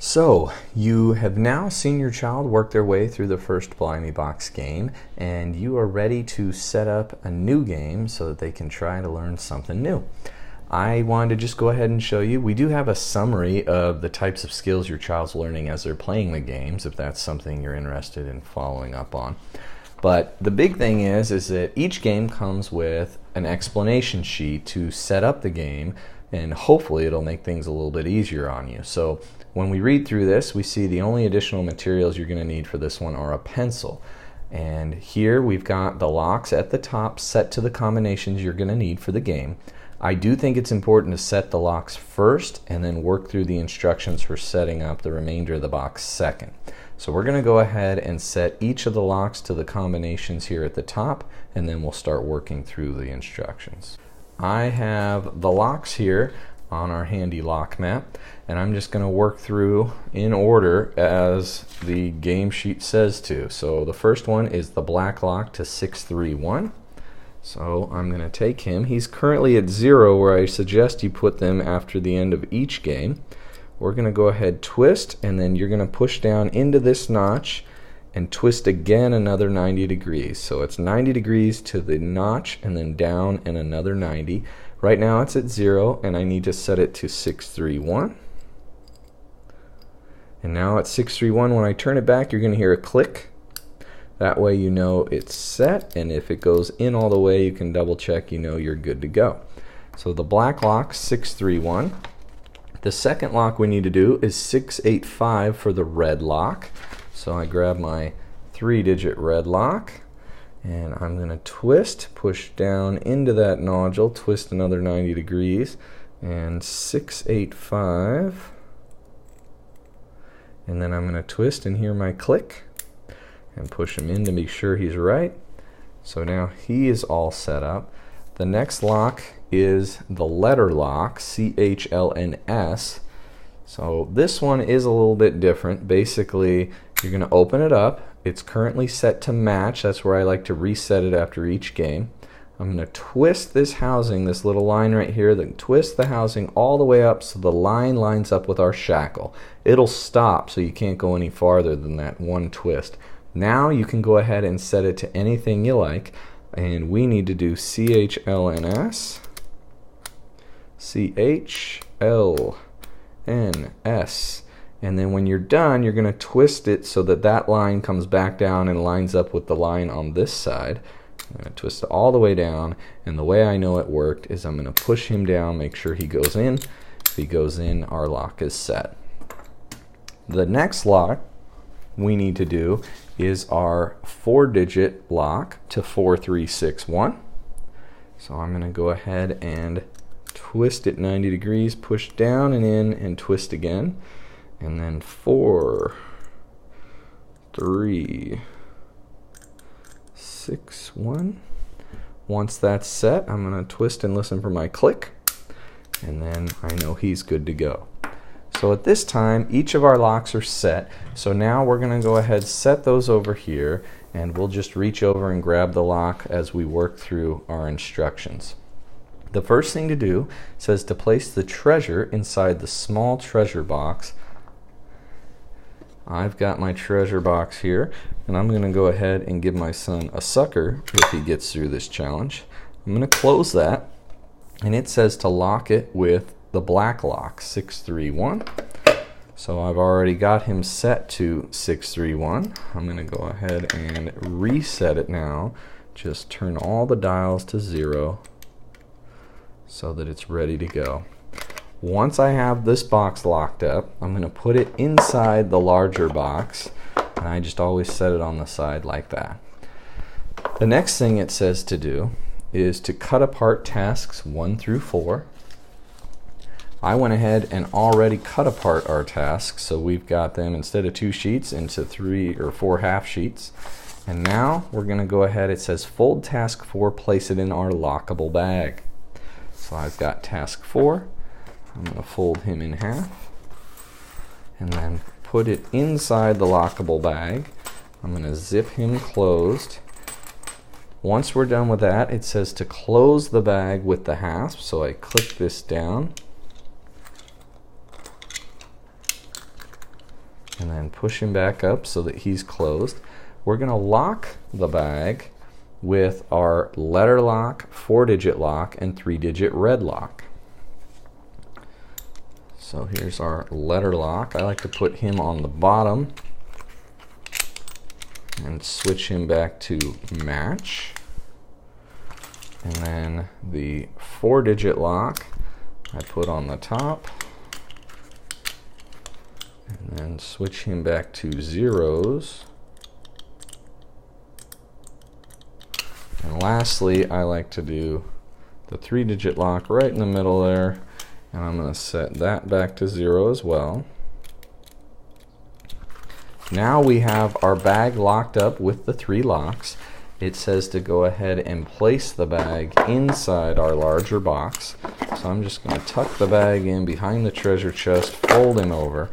So, you have now seen your child work their way through the first Blimey Box game, and you are ready to set up a new game so that they can try to learn something new. I wanted to just go ahead and show you, we do have a summary of the types of skills your child's learning as they're playing the games, if that's something you're interested in following up on. But the big thing is that each game comes with an explanation sheet to set up the game, and hopefully it'll make things a little bit easier on you. So when we read through this, we see the only additional materials you're going to need for this one are a pencil. And here we've got the locks at the top set to the combinations you're going to need for the game. I do think it's important to set the locks first and then work through the instructions for setting up the remainder of the box second. So we're going to go ahead and set each of the locks to the combinations here at the top, and then we'll start working through the instructions. I have the locks here on our handy lock map, and I'm just going to work through in order as the game sheet says to. So the first one is the black lock to 631. So I'm going to take him. He's currently at 0, where I suggest you put them after the end of each game. We're going to go ahead, twist, and then you're going to push down into this notch and twist again another 90 degrees. So it's 90 degrees to the notch and then down and another 90. Right now it's at 0, and I need to set it to 631. And now at 631, when I turn it back, you're going to hear a click. That way you know it's set, and if it goes in all the way, you can double check, you know you're good to go. So the black lock, 631. The second lock we need to do is 685 for the red lock. So I grab my 3-digit red lock, and I'm going to twist, push down into that nodule, twist another 90 degrees, and 685. And then I'm going to twist and hear my click and push him in to make sure he's right. So now he is all set up. The next lock is the letter lock, CHLNS. So this one is a little bit different. Basically, you're going to open it up. It's currently set to match. That's where I like to reset it after each game. I'm going to twist this housing, this little line right here, then twist the housing all the way up so the line lines up with our shackle. It'll stop so you can't go any farther than that one twist. Now you can go ahead and set it to anything you like, and we need to do CHLNS, CHLNS, and then when you're done, you're going to twist it so that that line comes back down and lines up with the line on this side. I'm going to twist it all the way down, and the way I know it worked is I'm going to push him down, make sure he goes in. If he goes in, our lock is set. The next lock we need to do is our 4-digit lock to 4361. So I'm going to go ahead and twist it 90 degrees, push down and in, and twist again. And then 4, 3, 6, 1. Once that's set, I'm going to twist and listen for my click, and then I know he's good to go. So at this time, each of our locks are set. So now we're going to go ahead, set those over here, and we'll just reach over and grab the lock as we work through our instructions. The first thing to do says to place the treasure inside the small treasure box. I've got my treasure box here, and I'm going to go ahead and give my son a sucker if he gets through this challenge. I'm going to close that, and it says to lock it with the black lock, 631. So I've already got him set to 631. I'm going to go ahead and reset it now. Just turn all the dials to 0 so that it's ready to go. Once I have this box locked up, I'm going to put it inside the larger box, and I just always set it on the side like that. The next thing it says to do is to cut apart tasks 1 through 4. I went ahead and already cut apart our tasks, so we've got them instead of 2 sheets into 3 or 4 half sheets. And now we're going to go ahead, it says fold task 4, place it in our lockable bag. So I've got task 4. I'm going to fold him in half and then put it inside the lockable bag. I'm going to zip him closed. Once we're done with that, it says to close the bag with the hasp, so I click this down. and then push him back up so that he's closed. We're going to lock the bag with our letter lock, 4-digit lock, and 3-digit red lock. So here's our letter lock. I like to put him on the bottom and switch him back to match. And then the 4-digit lock I put on the top, and then switch him back to zeros. And lastly, I like to do the 3-digit lock right in the middle there, and I'm going to set that back to 0 as well. Now we have our bag locked up with the 3 locks. It says to go ahead and place the bag inside our larger box. So I'm just going to tuck the bag in behind the treasure chest, fold him over.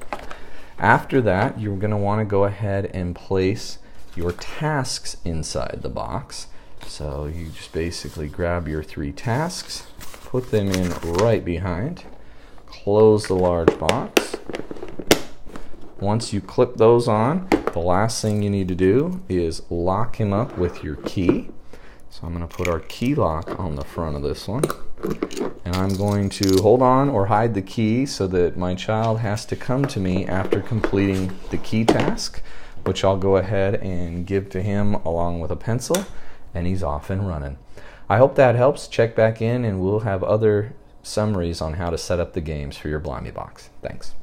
After that, you're going to want to go ahead and place your tasks inside the box. So you just basically grab your 3 tasks, put them in right behind, close the large box. Once you clip those on, the last thing you need to do is lock him up with your key. So I'm going to put our key lock on the front of this one. And I'm going to hold on or hide the key so that my child has to come to me after completing the key task, which I'll go ahead and give to him along with a pencil, and he's off and running. I hope that helps. Check back in and we'll have other summaries on how to set up the games for your Blimey box. Thanks.